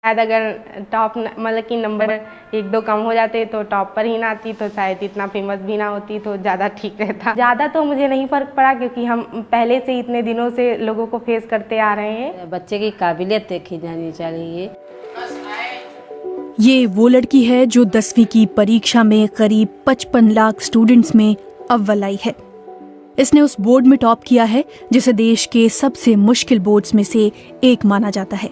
शायद अगर टॉप मतलब कि नंबर 1-2 कम हो जाते तो टॉप पर ही ना आती तो शायद इतना फेमस भी ना होती तो ज़्यादा ठीक रहता। ज़्यादा तो मुझे नहीं फ़र्क पड़ा क्योंकि हम पहले से इतने दिनों से लोगों को फेस करते आ रहे हैं। बच्चे की काबिलियत देखी जानी चाहिए। ये वो लड़की है जो 10वीं की परीक्षा में करीब 55 लाख स्टूडेंट्स में अव्वल आई है। इसने उस बोर्ड में टॉप किया है जिसे देश के सबसे मुश्किल बोर्ड्स में से एक माना जाता है।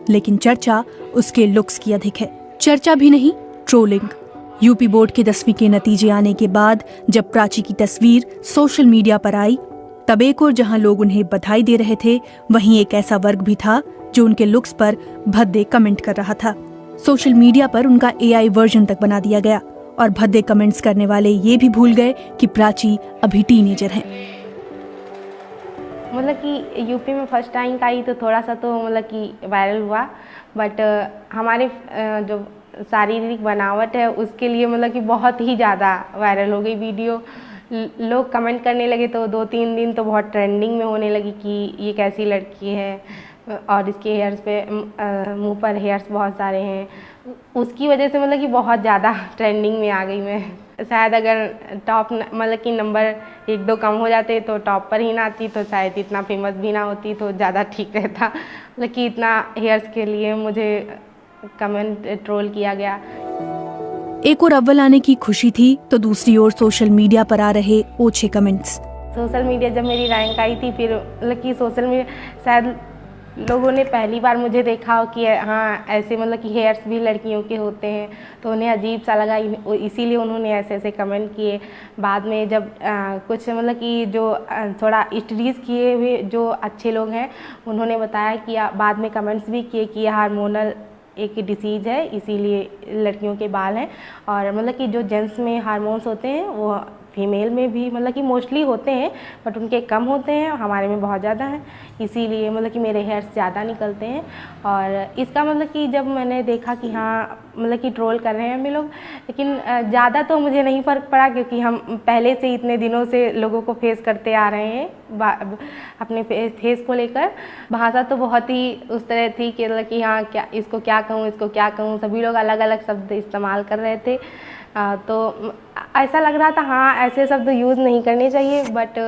लेकिन चर्चा उसके लुक्स की अधिक है। चर्चा भी नहीं, ट्रोलिंग। यूपी बोर्ड के 10वीं के नतीजे आने के बाद जब प्राची की तस्वीर सोशल मीडिया पर आई, तब एक और जहां लोग उन्हें बधाई दे रहे थे, वहीं एक ऐसा वर्ग भी था जो उनके लुक्स पर भद्दे कमेंट कर रहा था। सोशल मीडिया पर उनका AI वर्जन तक बना दिया गया और भद्दे कमेंट्स करने वाले ये भी भूल गए कि प्राची अभी टीनेजर हैं। मतलब कि यूपी में फर्स्ट रैंक आई तो थोड़ा सा तो मतलब कि वायरल हुआ, बट हमारे जो शारीरिक बनावट है उसके लिए मतलब कि बहुत ही ज़्यादा वायरल हो गई वीडियो। लोग कमेंट करने लगे तो 2-3 दिन तो बहुत ट्रेंडिंग में होने लगी कि ये कैसी लड़की है और इसके हेयर्स पे मुंह पर हेयर्स बहुत सारे हैं। उसकी वजह से मतलब कि बहुत ज़्यादा ट्रेंडिंग में आ गई मैं। शायद अगर टॉप मतलब कि नंबर 1-2 कम हो जाते तो टॉप पर ही ना आती तो शायद इतना फेमस भी ना होती तो ज़्यादा ठीक रहता। मतलब कि इतना हेयर्स के लिए मुझे कमेंट ट्रोल किया गया। एक और अव्वल आने की खुशी थी तो दूसरी ओर सोशल मीडिया पर आ रहे ओछे कमेंट्स। सोशल मीडिया जब मेरी रैंक आई थी, फिर मतलब कि सोशल मीडिया शायद लोगों ने पहली बार मुझे देखा हो कि हाँ ऐसे मतलब कि हेयर्स भी लड़कियों के होते हैं, तो उन्हें अजीब सा लगा, इसीलिए उन्होंने ऐसे ऐसे कमेंट किए। बाद में जब कुछ मतलब कि जो थोड़ा स्टडीज़ किए हुए जो अच्छे लोग हैं उन्होंने बताया कि बाद में कमेंट्स भी किए कि हार्मोनल एक डिसीज़ है, इसीलिए लड़कियों के बाल हैं। और मतलब कि जो जेंट्स में हार्मोन्स होते हैं वो फीमेल में भी मतलब कि मोस्टली होते हैं, बट उनके कम होते हैं, हमारे में बहुत ज़्यादा हैं, इसीलिए मतलब कि मेरे हेयर्स ज़्यादा निकलते हैं। और इसका मतलब कि जब मैंने देखा कि हाँ मतलब कि ट्रोल कर रहे हैं हमें लोग, लेकिन ज़्यादा तो मुझे नहीं फ़र्क पड़ा क्योंकि हम पहले से इतने दिनों से लोगों को फेस करते आ रहे हैं अपने फेस को लेकर। भाषा तो बहुत ही उस तरह थी कि मतलब कि हाँ क्या इसको क्या कहूँ, इसको क्या कहूँ, सभी लोग अलग अलग शब्द इस्तेमाल कर रहे थे। तो ऐसा लग रहा था हाँ ऐसे शब्द यूज़ नहीं करने चाहिए, बट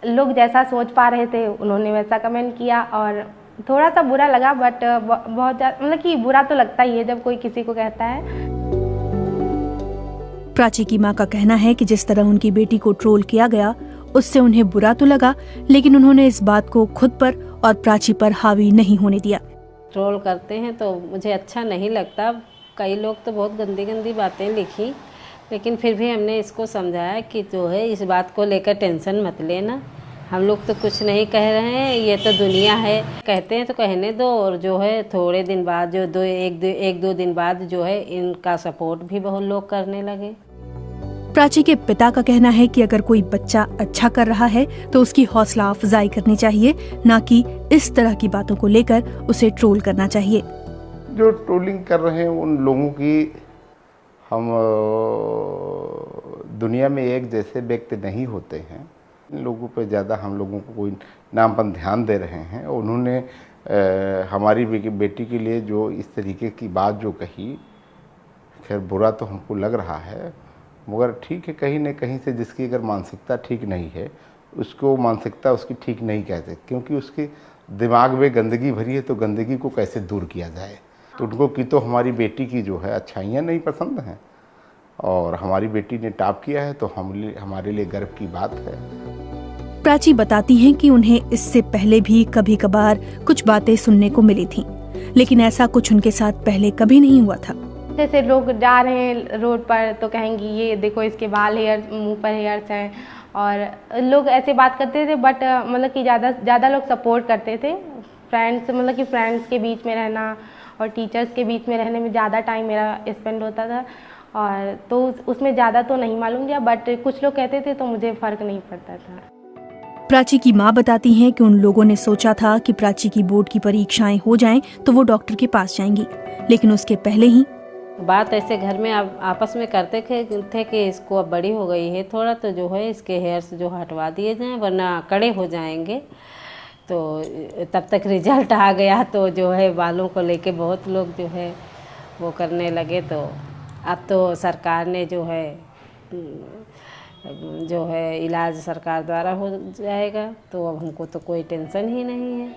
लोग जैसा सोच पा रहे थे उन्होंने वैसा कमेंट किया और थोड़ा सा बुरा लगा, बट बहुत ज़्यादा मतलब कि बुरा तो लगता ही है जब कोई किसी को कहता है। प्राची की मां का कहना है कि जिस तरह उनकी बेटी को ट्रोल किया गया उससे उन्हें बुरा तो लगा, लेकिन उन्होंने इस बात को खुद पर और प्राची पर हावी नहीं होने दिया। ट्रोल करते हैं तो मुझे अच्छा नहीं लगता। कई लोग तो बहुत गंदी गंदी बातें लिखी, लेकिन फिर भी हमने इसको समझाया कि जो है इस बात को लेकर टेंशन मत लेना, हम लोग तो कुछ नहीं कह रहे हैं, ये तो दुनिया है, कहते हैं तो कहने दो। और जो है थोड़े दिन बाद जो एक दो दिन बाद जो है इनका सपोर्ट भी बहुत लोग करने लगे। प्राची के पिता का कहना है कि अगर कोई बच्चा अच्छा कर रहा है तो उसकी हौसला अफजाई करनी चाहिए, ना कि इस तरह की बातों को लेकर उसे ट्रोल करना चाहिए। जो ट्रोलिंग कर रहे हैं उन लोगों की हम दुनिया में एक जैसे व्यक्ति नहीं होते हैं। इन लोगों पे ज़्यादा हम लोगों को कोई नाम पर ध्यान दे रहे हैं। उन्होंने हमारी बेटी के लिए जो इस तरीके की बात जो कही, खैर बुरा तो हमको लग रहा है, मगर ठीक है, कहीं न कहीं से जिसकी अगर मानसिकता ठीक नहीं है उसको मानसिकता उसकी ठीक नहीं कह सकते, क्योंकि उसके दिमाग में गंदगी भरी है, तो गंदगी को कैसे दूर किया जाए। तो उनको की तो हमारी बेटी की जो है अच्छाइयाँ नहीं पसंद हैं, और हमारी बेटी ने टॉप किया है तो हमारे लिए गर्व की बात है। प्राची बताती हैं कि उन्हें इससे पहले भी कभी कभार कुछ बातें सुनने को मिली थीं, लेकिन ऐसा कुछ उनके साथ पहले कभी नहीं हुआ था। जैसे लोग जा रहे हैं रोड पर तो कहेंगी ये देखो इसके बाल हेयर मुंह पर हेयर्स हैं, और लोग ऐसे बात करते थे, बट मतलब कि ज़्यादा लोग सपोर्ट करते थे। फ्रेंड्स मतलब कि फ्रेंड्स के बीच में रहना और टीचर्स के बीच में रहने में ज़्यादा टाइम मेरा स्पेंड होता था, और तो उसमें ज़्यादा तो नहीं मालूम गया, बट कुछ लोग कहते थे तो मुझे फ़र्क नहीं पड़ता था। प्राची की मां बताती हैं कि उन लोगों ने सोचा था कि प्राची की बोर्ड की परीक्षाएं हो जाएं तो वो डॉक्टर के पास जाएंगी, लेकिन उसके पहले ही बात ऐसे घर में आपस में करते थे कि इसको अब बड़ी हो गई है थोड़ा, तो जो है इसके हेयर्स जो हटवा दिए जाएं वरना कड़े हो जाएंगे। तो तब तक रिजल्ट आ गया तो जो है बालों को लेके बहुत लोग जो है वो करने लगे। तो अब तो सरकार ने जो है इलाज सरकार द्वारा हो जाएगा, तो अब हमको तो कोई टेंशन ही नहीं है।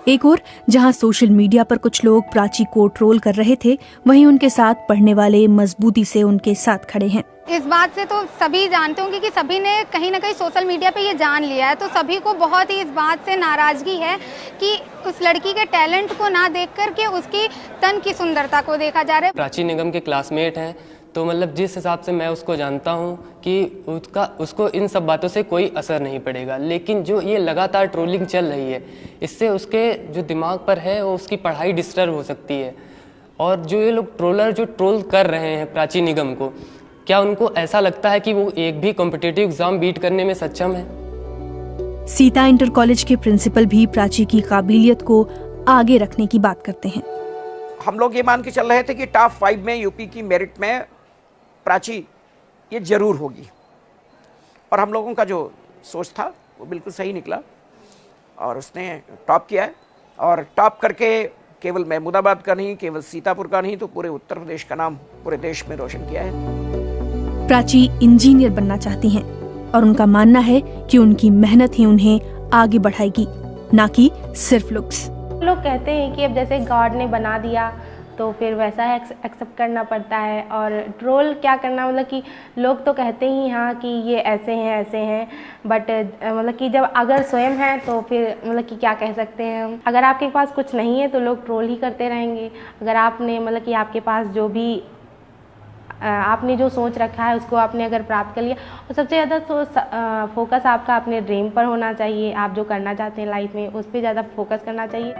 एक और जहां सोशल मीडिया पर कुछ लोग प्राची को ट्रोल कर रहे थे, वहीं उनके साथ पढ़ने वाले मजबूती से उनके साथ खड़े हैं। इस बात से तो सभी जानते होंगे कि सभी ने कहीं ना कहीं सोशल मीडिया पे ये जान लिया है, तो सभी को बहुत ही इस बात से नाराज़गी है कि उस लड़की के टैलेंट को ना देख कर के उसकी तन की सुंदरता को देखा जा रहा है। प्राची निगम के क्लासमेट हैं, तो मतलब जिस हिसाब से मैं उसको जानता हूँ कि उसको इन सब बातों से कोई असर नहीं पड़ेगा, लेकिन जो ये लगातार ट्रोलिंग चल रही है, इससे उसके जो दिमाग पर है वो उसकी पढ़ाई डिस्टर्ब हो सकती है। और जो ये लोग ट्रोलर जो ट्रोल कर रहे हैं प्राची निगम को, क्या उनको ऐसा लगता है कि वो एक भी कॉम्पिटिटिव एग्जाम बीट करने में सक्षम है? सीता इंटर कॉलेज के प्रिंसिपल भी प्राची की काबिलियत को आगे रखने की बात करते हैं। हम लोग ये मान के चल रहे थे कि टॉप 5 में यूपी की मेरिट में प्राची ये जरूर होगी, और हम लोगों का जो सोच था वो बिल्कुल सही निकला और उसने टॉप किया है। और टॉप करके केवल महमूदाबाद का नहीं, केवल सीतापुर का नहीं, तो पूरे उत्तर प्रदेश का नाम पूरे देश में रोशन किया है। प्राची इंजीनियर बनना चाहती हैं और उनका मानना है कि उनकी मेहनत ही उन्हें आगे बढ़ाएगी, ना कि सिर्फ लुक्स। लोग कहते हैं कि अब जैसे गॉड ने बना दिया तो फिर वैसा है एक्सेप्ट करना पड़ता है, और ट्रोल क्या करना, मतलब कि लोग तो कहते ही हाँ कि ये ऐसे हैं, बट मतलब कि जब अगर स्वयं है तो फिर मतलब कि क्या कह सकते हैं हम। अगर आपके पास कुछ नहीं है तो लोग ट्रोल ही करते रहेंगे। अगर आपने मतलब कि आपके पास जो भी आपने जो सोच रखा है उसको आपने अगर प्राप्त कर लिया, और सबसे ज़्यादा फोकस आपका अपने ड्रीम पर होना चाहिए। आप जो करना चाहते हैं लाइफ में उस पर ज़्यादा फोकस करना चाहिए।